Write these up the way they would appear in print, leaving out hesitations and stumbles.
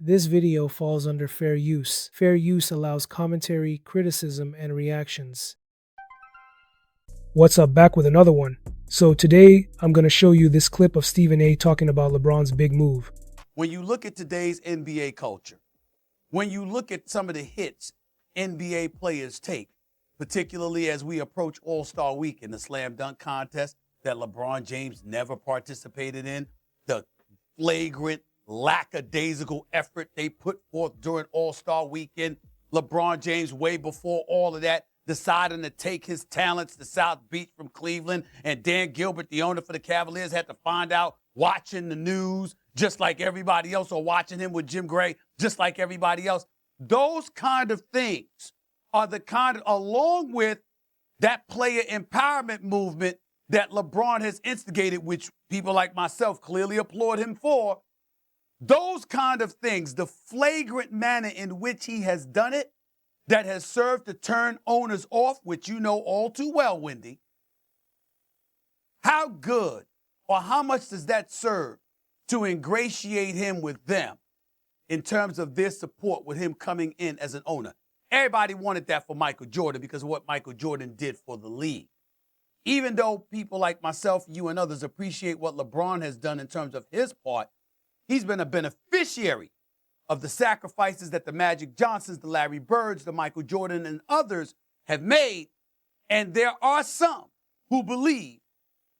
This video falls under fair use. Fair use allows commentary, criticism, and reactions. What's up, back with another one. So today, I'm going to show you this clip of Stephen A talking about LeBron's big move. When you look at today's NBA culture, when you look at some of the hits NBA players take, particularly as we approach All-Star Week in the slam dunk contest that LeBron James never participated in, the flagrant, lackadaisical effort they put forth during All-Star Weekend, LeBron James way before all of that, deciding to take his talents to South Beach from Cleveland, and Dan Gilbert, the owner for the Cavaliers, had to find out watching the news just like everybody else, or watching him with Jim Gray just like everybody else. Those kind of things are the kind of, along with that player empowerment movement that LeBron has instigated, which people like myself clearly applaud him for, those kind of things, the flagrant manner in which he has done it, that has served to turn owners off, which you know all too well, Wendy. How good or how much does that serve to ingratiate him with them in terms of their support with him coming in as an owner? Everybody wanted that for Michael Jordan because of what Michael Jordan did for the league. Even though people like myself, you and others appreciate what LeBron has done in terms of his part, he's been a beneficiary of the sacrifices that the Magic Johnsons, the Larry Birds, the Michael Jordan, and others have made. And there are some who believe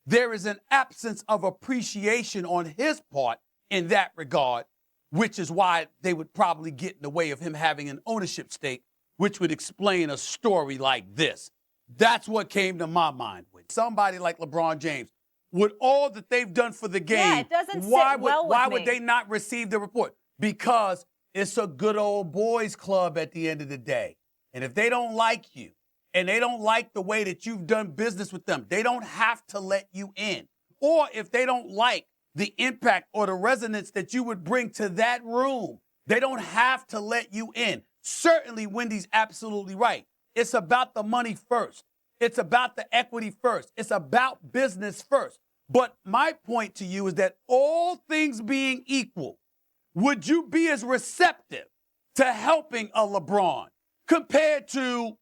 there is an absence of appreciation on his part in that regard, which is why they would probably get in the way of him having an ownership stake, which would explain a story like this. That's what came to my mind with somebody like LeBron James. With all that they've done for the game, why would they not receive the report? Because it's a good old boys club at the end of the day. And if they don't like you and they don't like the way that you've done business with them, they don't have to let you in. Or if they don't like the impact or the resonance that you would bring to that room, they don't have to let you in. Certainly, Wendy's absolutely right. It's about the money first. It's about the equity first. It's about business first. But my point to you is that all things being equal, would you be as receptive to helping a LeBron compared to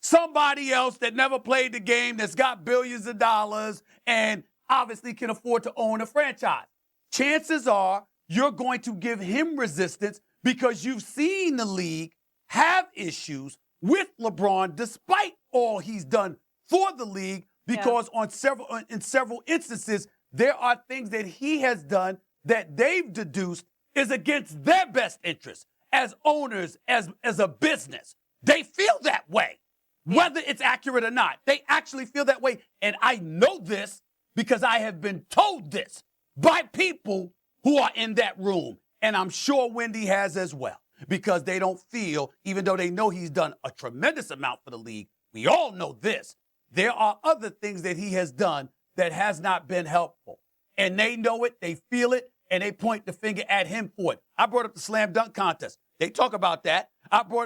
somebody else that never played the game, that's got billions of dollars and obviously can afford to own a franchise? Chances are you're going to give him resistance because you've seen the league have issues with LeBron despite all he's done for the league, because in several instances, there are things that he has done that they've deduced is against their best interests as owners, as a business. They feel that way, whether it's accurate or not. They actually feel that way. And I know this because I have been told this by people who are in that room. And I'm sure Wendy has as well, because they don't feel, even though they know he's done a tremendous amount for the league, we all know this, there are other things that he has done that has not been helpful. And they know it, they feel it, and they point the finger at him for it. I brought up the slam dunk contest. They talk about that.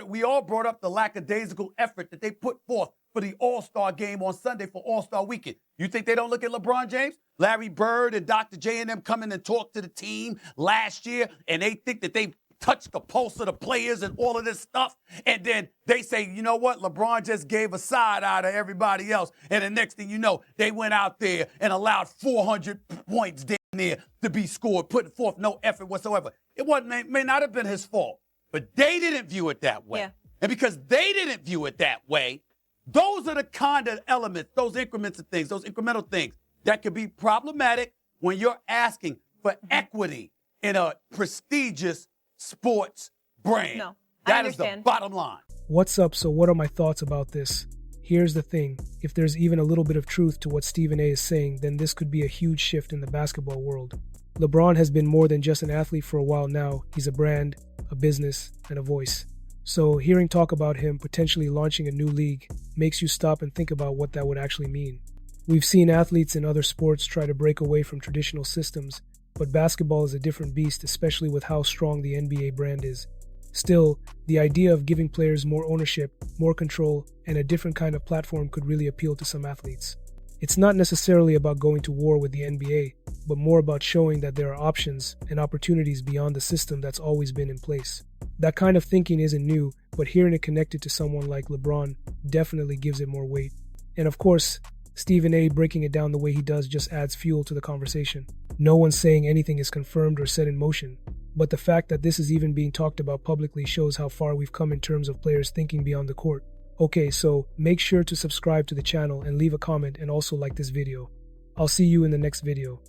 We all brought up the lackadaisical effort that they put forth for the All-Star game on Sunday for All-Star Weekend. You think they don't look at LeBron James? Larry Bird and Dr. J and them come in and talk to the team last year, and they think that they touched the pulse of the players and all of this stuff. And then they say, you know what? LeBron just gave a side eye to everybody else. And the next thing you know, they went out there and allowed 400 points down there to be scored, putting forth no effort whatsoever. It may not have been his fault, but they didn't view it that way. Yeah. And because they didn't view it that way, those are the kind of elements, those increments of things, those incremental things that could be problematic when you're asking for equity in a prestigious sports brand. No, that is the bottom line. What's up? So what are my thoughts about this? Here's the thing. If there's even a little bit of truth to what Stephen A is saying, then this could be a huge shift in the basketball world. LeBron has been more than just an athlete for a while now. He's a brand, a business, and a voice. So hearing talk about him potentially launching a new league makes you stop and think about what that would actually mean. We've seen athletes in other sports try to break away from traditional systems, but basketball is a different beast, especially with how strong the NBA brand is. Still, the idea of giving players more ownership, more control, and a different kind of platform could really appeal to some athletes. It's not necessarily about going to war with the NBA, but more about showing that there are options and opportunities beyond the system that's always been in place. That kind of thinking isn't new, but hearing it connected to someone like LeBron definitely gives it more weight. And of course, Stephen A. breaking it down the way he does just adds fuel to the conversation. No one's saying anything is confirmed or set in motion, but the fact that this is even being talked about publicly shows how far we've come in terms of players thinking beyond the court. Okay, so make sure to subscribe to the channel and leave a comment and also like this video. I'll see you in the next video.